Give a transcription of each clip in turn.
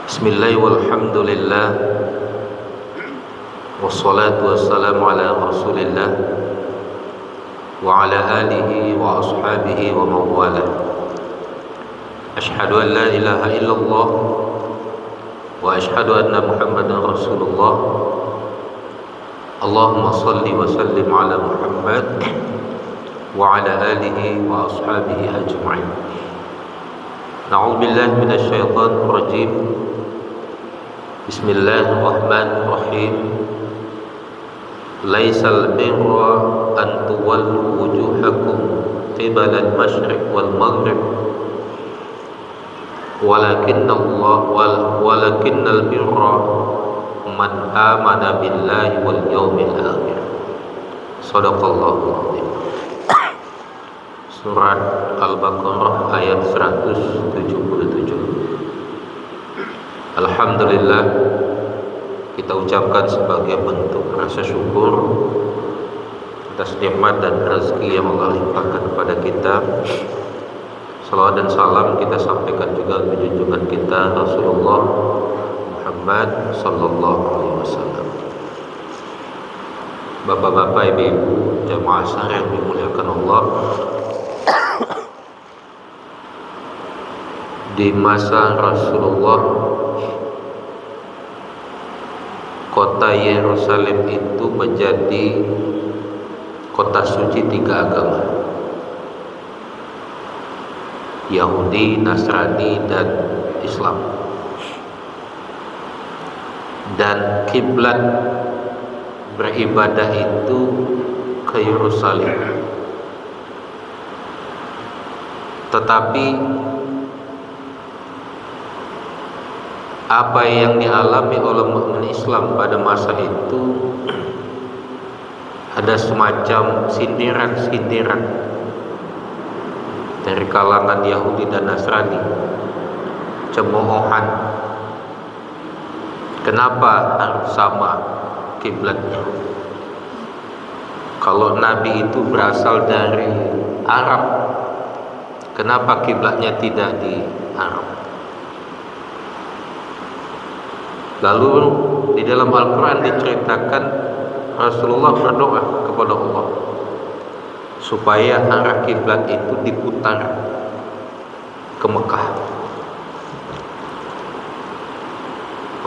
Bismillah walhamdulillah wassalatu wassalamu ala rasulillah wa ala alihi wa ashabihi wa mawala. Ashhadu an la ilaha illallah wa ashhadu anna muhammadan rasulullah. Allahumma salli wa sallim ala Muhammad wa ala alihi wa ashabihi ajma'in. Na'udzu billahi minasy syaithanir rajim. Bismillahirrahmanirrahim. Laisal birra an tuwallu wujuhakum qibala al-masyriq wal maghrib walakinnal birra man amana billahi wal yawmil akhir. Shadaqallahu adzim. Surat Al-Baqarah ayat 177. Alhamdulillah, kita ucapkan sebagai bentuk rasa syukur atas nikmat dan rezeki yang Allah limpahkan kepada kita. Salawat dan salam kita sampaikan juga ke junjungan kita Rasulullah Muhammad sallallahu alaihi wasallam. Bapak-bapak, ibu-ibu, jamaah yang dimuliakan Allah, di masa Rasulullah, kota Yerusalem itu menjadi kota suci tiga agama, Yahudi, Nasrani, dan Islam. Dan kiblat beribadah itu ke Yerusalem. Tetapi apa yang dialami oleh mukmin Islam pada masa itu ada semacam sindiran-sindiran dari kalangan Yahudi dan Nasrani, cemoohan. Kenapa harus sama kiblatnya? Kalau Nabi itu berasal dari Arab, kenapa kiblatnya tidak di Arab? Lalu di dalam Al-Quran diceritakan Rasulullah berdoa kepada Allah supaya arah kiblat itu diputar ke Mekah.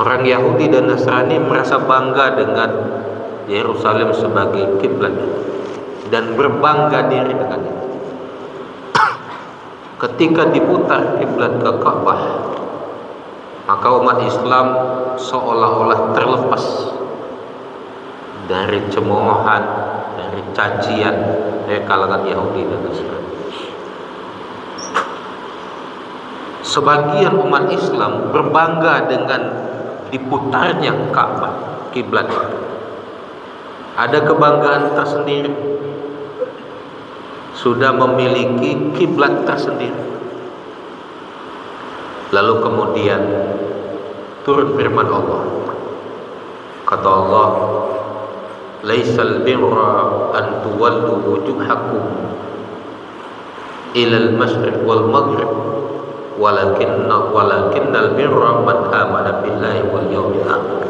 Orang Yahudi dan Nasrani merasa bangga dengan Yerusalem sebagai kiblat dan berbangga diri dengan itu. Ketika diputar kiblat ke Ka'bah, maka umat Islam seolah-olah terlepas dari cemoohan, dari cacian dari kalangan Yahudi dan Nasrani. Sebagian umat Islam berbangga dengan diputarnya Ka'bah, kiblat itu. Ada kebanggaan tersendiri, sudah memiliki kiblat tersendiri. Lalu kemudian turun firman Allah. Kata Allah, "Laisal birra an tuwallu wujuhakum ilal masyriq wal maghrib walakinnal birra man amana billahi wal yawmil akhir."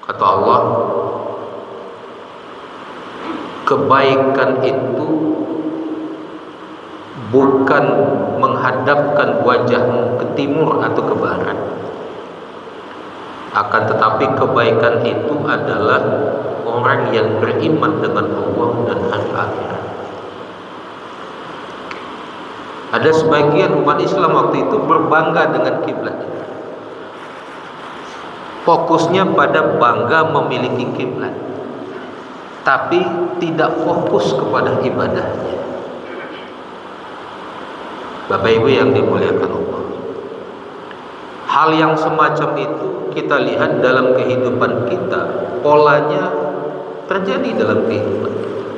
Kata Allah, kebaikan itu bukan menghadapkan wajahmu ke timur atau ke barat. Akan tetapi kebaikan itu adalah orang yang beriman dengan Allah dan hari akhirat. Ada sebagian umat Islam waktu itu berbangga dengan kiblat. Fokusnya pada bangga memiliki kiblat, tapi tidak fokus kepada ibadahnya. Bapak Ibu yang dimuliakan Allah, hal yang semacam itu kita lihat dalam kehidupan kita, polanya terjadi dalam kehidupan kita.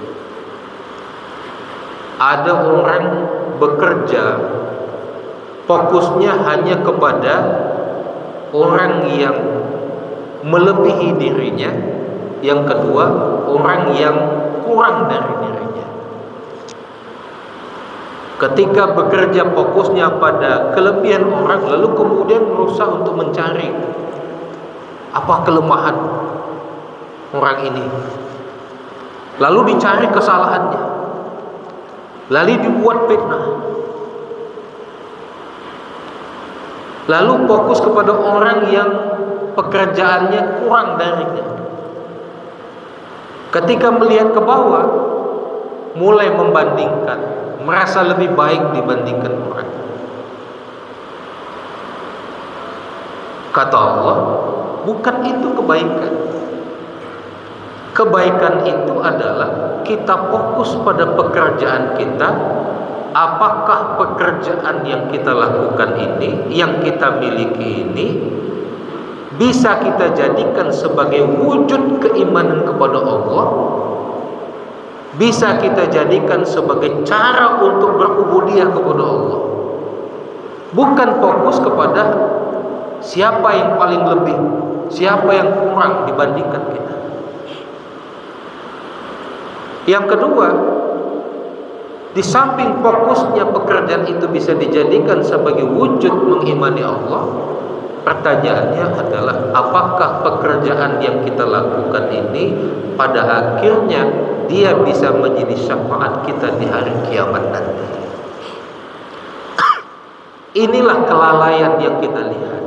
Ada orang bekerja, fokusnya hanya kepada orang yang melebihi dirinya, yang kedua orang yang kurang dari dirinya. Ketika bekerja fokusnya pada kelebihan orang, lalu kemudian berusaha untuk mencari apa kelemahan orang ini, lalu dicari kesalahannya, lalu dibuat fitnah, lalu fokus kepada orang yang pekerjaannya kurang darinya. Ketika melihat ke bawah, mulai membandingkan, merasa lebih baik dibandingkan orang. Kata Allah, bukan itu kebaikan. Kebaikan itu adalah kita fokus pada pekerjaan kita. Apakah pekerjaan yang kita lakukan ini, yang kita miliki ini, bisa kita jadikan sebagai wujud keimanan kepada Allah, bisa kita jadikan sebagai cara untuk berubudiyah kepada Allah. Bukan fokus kepada siapa yang paling lebih, siapa yang kurang dibandingkan kita. Yang kedua, di samping fokusnya pekerjaan itu bisa dijadikan sebagai wujud mengimani Allah, pertanyaannya adalah apakah pekerjaan yang kita lakukan ini pada akhirnya dia bisa menjadi syafaat kita di hari kiamat nanti. Inilah kelalaian yang kita lihat.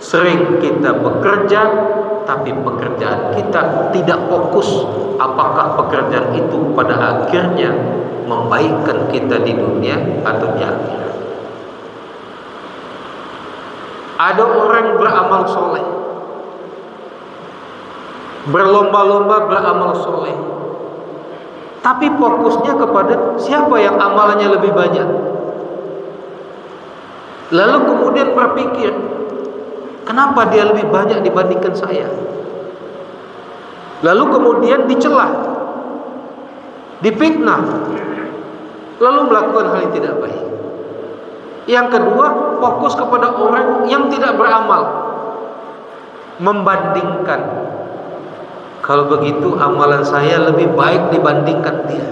Sering kita bekerja, tapi pekerjaan kita tidak fokus apakah pekerjaan itu pada akhirnya membaikkan kita di dunia atau di akhirat. Ada orang beramal soleh, berlomba-lomba beramal soleh, tapi fokusnya kepada siapa yang amalannya lebih banyak. Lalu kemudian berpikir, kenapa dia lebih banyak dibandingkan saya? Lalu kemudian dicela, difitnah, lalu melakukan hal yang tidak baik. Yang kedua, fokus kepada orang yang tidak beramal, membandingkan. Kalau begitu amalan saya lebih baik dibandingkan dia.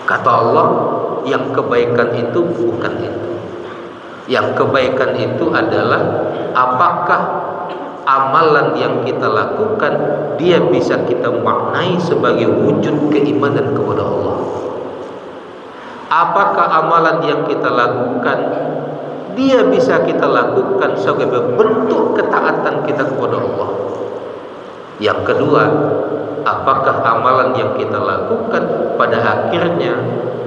Kata Allah, yang kebaikan itu bukan itu. Yang kebaikan itu adalah apakah amalan yang kita lakukan dia bisa kita maknai sebagai wujud keimanan kepada Allah. Apakah amalan yang kita lakukan dia bisa kita lakukan sebagai bentuk ketaatan kita kepada Allah. Yang kedua, apakah amalan yang kita lakukan pada akhirnya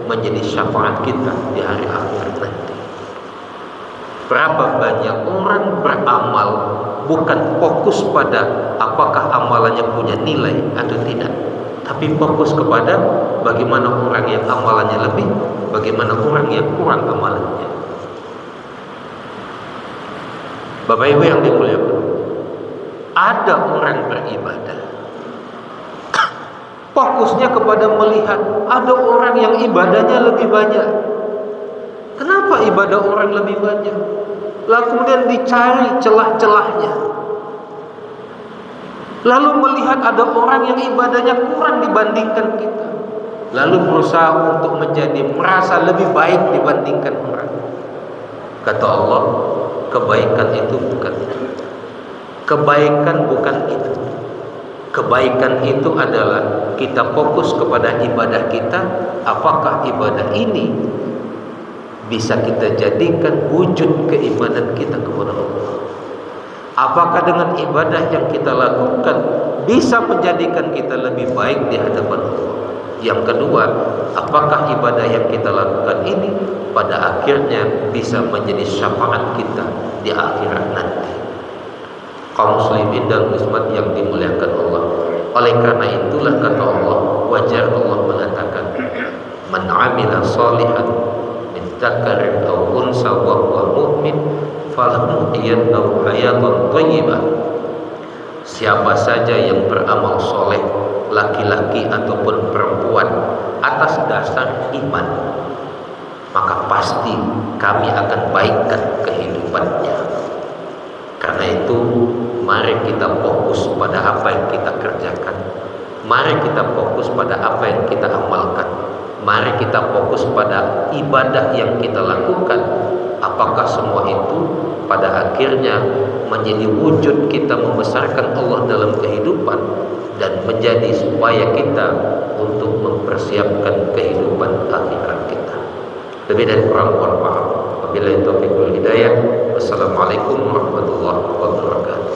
menjadi syafaat kita di hari akhirat nanti. Berapa banyak orang beramal bukan fokus pada apakah amalannya punya nilai atau tidak, tapi fokus kepada bagaimana orang yang amalannya lebih, bagaimana orang yang kurang amalannya. Bapak Ibu yang dimuliakan, ada orang beribadah fokusnya kepada melihat ada orang yang ibadahnya lebih banyak. Kenapa ibadah orang lebih banyak? Lalu kemudian dicari celah-celahnya. Lalu melihat ada orang yang ibadahnya kurang dibandingkan kita, lalu berusaha untuk menjadi merasa lebih baik dibandingkan orang. Kata Allah, kebaikan itu bukan itu. Kebaikan bukan itu. Kebaikan itu adalah kita fokus kepada ibadah kita. Apakah ibadah ini bisa kita jadikan wujud keimanan kita kepada Allah? Apakah dengan ibadah yang kita lakukan bisa menjadikan kita lebih baik di hadapan Allah? Yang kedua, apakah ibadah yang kita lakukan ini pada akhirnya bisa menjadi syafaat kita di akhirat nanti? Kaum muslimin dan muslimat yang dimuliakan Allah. Oleh karena itulah kata Allah, wajar Allah mengatakan, man amila salihan min dzakarin aw unsa wa huwa mu'min falanuhyiyannahu hayatan thayyibah. Siapa saja yang beramal soleh, laki-laki ataupun perempuan, atas dasar iman, maka pasti kami akan baikkan kehidupannya. Karena itu, mari kita fokus pada apa yang kita kerjakan. Mari kita fokus pada apa yang kita amalkan. Mari kita fokus pada ibadah yang kita lakukan. Apakah semua itu pada akhirnya menjadi wujud kita membesarkan Allah dalam kehidupan dan menjadi supaya kita untuk mempersiapkan kehidupan akhirat kita. Lebih dari kurang mohon maaf. Wabillahi taufiq wal hidayah. Wassalamualaikum warahmatullahi wabarakatuh.